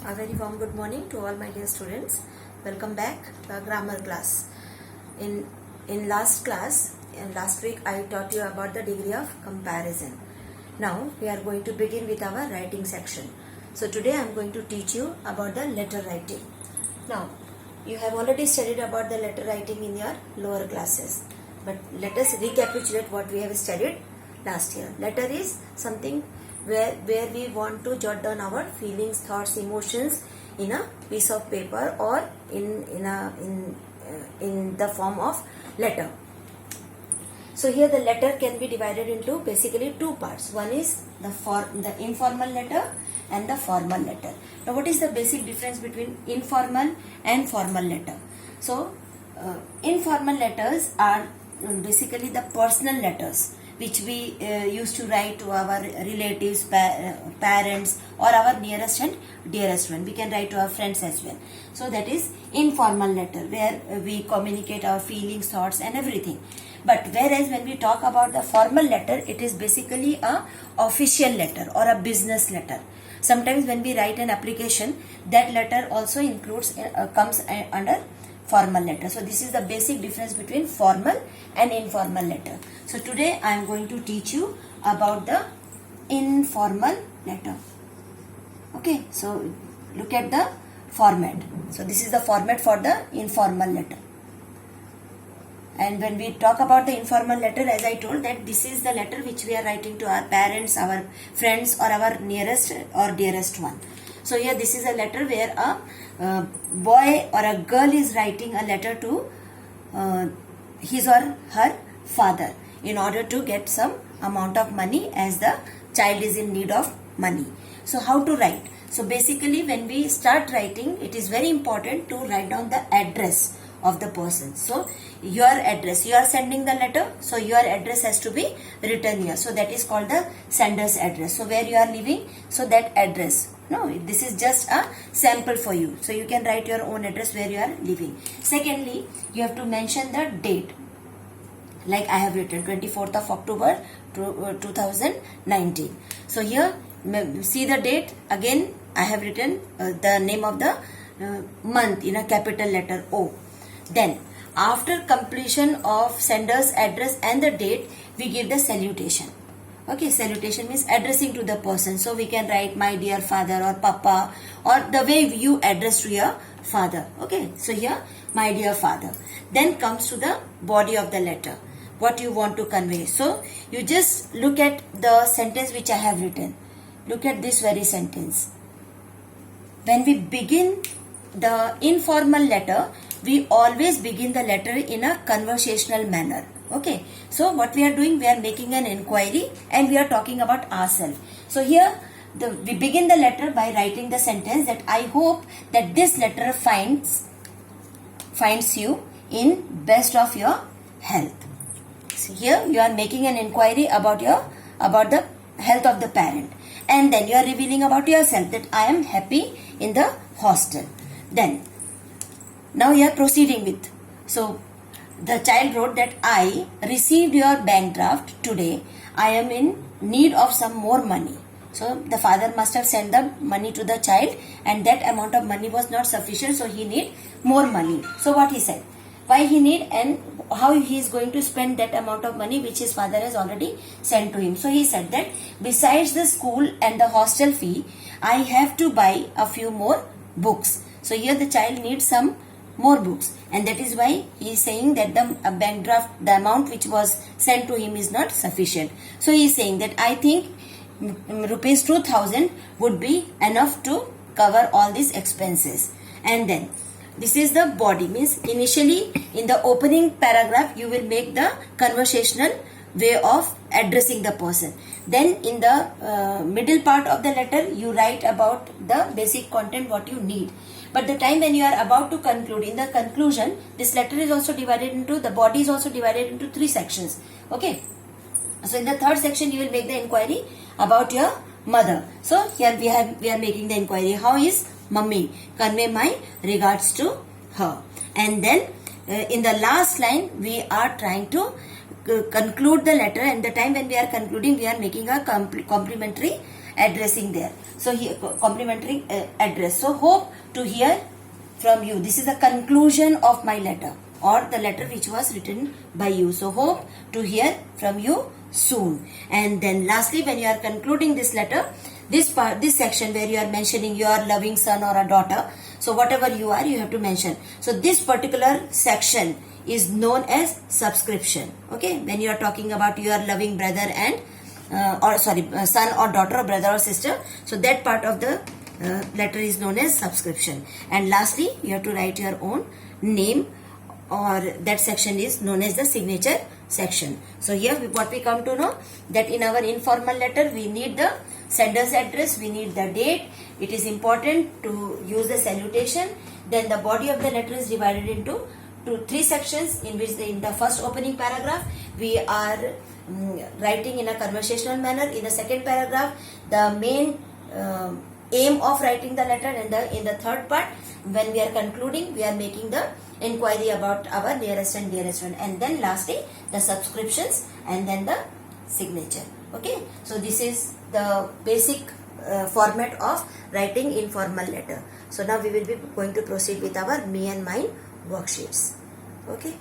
A very warm good morning to all my dear students. Welcome back to our grammar class. In last class, in last week I taught you about the degree of comparison. Now we are going to begin with our writing section. So today I am going to teach you about the letter writing. Now you have already studied about the letter writing in your lower classes. But let us recapitulate what we have studied last year. Letter is something where we want to jot down our feelings, thoughts, emotions in a piece of paper or in the form of letter. So here the letter can be divided into basically two parts. One is the informal letter and the formal letter. Now what is the basic difference between informal and formal letter? So informal letters are basically the personal letters which we used to write to our relatives, parents or our nearest and dearest one. We can write to our friends as well. So that is informal letter where we communicate our feelings, thoughts and everything. But whereas when we talk about the formal letter, it is basically a official letter or a business letter. Sometimes when we write an application, that letter also includes comes under formal letter. So this is the basic difference between formal and informal letter. So today I am going to teach you about the informal letter. Okay, so look at the format. So this is the format for the informal letter. And when we talk about the informal letter, as I told that this is the letter which we are writing to our parents, our friends or our nearest or dearest one. So here this is a letter where a boy or a girl is writing a letter to his or her father in order to get some amount of money as the child is in need of money. So how to write? So basically when we start writing, it is very important to write down the address of the person. So your address, you are sending the letter, so your address has to be written here. So that is called the sender's address. So where you are living, so that address. No, this is just a sample for you. So you can write your own address where you are living. Secondly, you have to mention the date. Like I have written 24th of October 2019. So here, see the date. Again, I have written the name of the month in a capital letter O. Then, after completion of sender's address and the date, we give the salutation. Okay, salutation means addressing to the person. So we can write my dear father or papa or the way you address to your father. Okay, so here my dear father. Then comes to the body of the letter. What you want to convey. So you just look at the sentence which I have written. Look at this very sentence. When we begin the informal letter, we always begin the letter in a conversational manner. Okay, so what we are doing, we are making an inquiry and we are talking about ourselves. So here we begin the letter by writing the sentence that I hope that this letter finds you in best of your health. So here you are making an inquiry about the health of the parent, and then you are revealing about yourself that I am happy in the hostel. Then now you are proceeding with, so the child wrote that I received your bank draft today. I am in need of some more money. So the father must have sent the money to the child and that amount of money was not sufficient. So he need more money. So what he said? Why he need and how he is going to spend that amount of money which his father has already sent to him. So he said that besides the school and the hostel fee, I have to buy a few more books. So here the child needs some more books, and that is why he is saying that the bank draft, the amount which was sent to him is not sufficient. So he is saying that I think rupees 2000 would be enough to cover all these expenses. And then this is the body, means initially in the opening paragraph you will make the conversational way of addressing the person. Then in the middle part of the letter you write about the basic content what you need. But the time when you are about to conclude, in the conclusion, this letter is also divided into, the body is also divided into 3 sections. Okay. So in the third section you will make the inquiry about your mother. So here we are making the inquiry. How is mummy? Convey my regards to her. And then in the last line we are trying to conclude the letter, and the time when we are concluding we are making a complimentary addressing there. So here complimentary address. So hope to hear from you. This is the conclusion of my letter, or the letter which was written by you. So hope to hear from you soon. And then lastly, when you are concluding this letter, this section where you are mentioning your loving son or a daughter, so whatever you are, you have to mention. So this particular section is known as subscription. Okay, when you are talking about your loving brother and son or daughter or brother or sister, so that part of the letter is known as subscription. And lastly, you have to write your own name, or that section is known as the signature section. So here what we come to know, that in our informal letter we need the sender's address, we need the date. It is important to use the salutation. Then the body of the letter is divided into three sections, in which in the first opening paragraph we are writing in a conversational manner. In the second paragraph, the main aim of writing the letter, and in the third part, when we are concluding, we are making the inquiry about our nearest and dearest one, and then lastly the subscriptions, and then the signature. Okay, so this is the basic format of writing informal letter. So now we will be going to proceed with our me and mine worksheets. Okay.